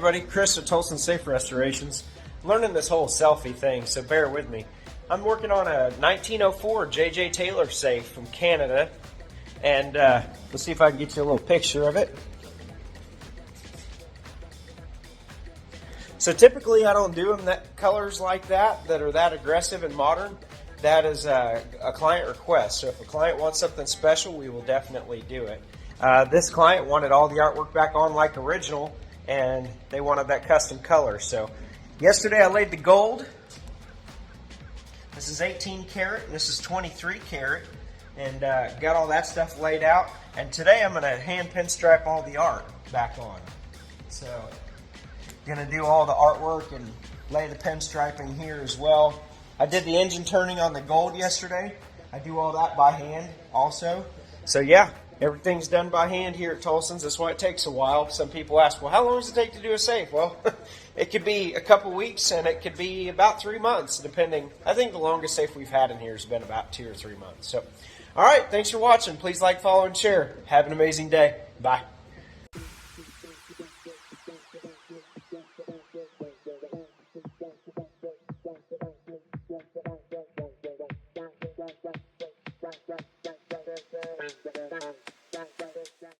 everybody, Chris at Tullsons Safe Restorations. Learning this whole selfie thing, so bear with me. I'm working on a 1904 J.J. Taylor safe from Canada, and let's see if I can get you a little picture of it. So typically I don't do them that colors like that are that aggressive and modern. That is a client request, so if a client wants something special, we will definitely do it. This client wanted all the artwork back on like original, and they wanted that custom color. So yesterday I laid the gold. This is 18 karat, and this is 23 karat, and got all that stuff laid out. And today I'm going to hand pinstripe all the art back on. So going to do all the artwork and lay the pinstriping here as well. I did the engine turning on the gold yesterday. I do all that by hand also. So yeah, everything's done by hand here at Tullsons. That's why it takes a while. Some people ask, well, how long does it take to do a safe? Well, it could be a couple weeks and it could be about 3 months, depending. I think the longest safe we've had in here has been about 2 or 3 months. So, all right, thanks for watching. Please like, follow, and share. Have an amazing day. Bye.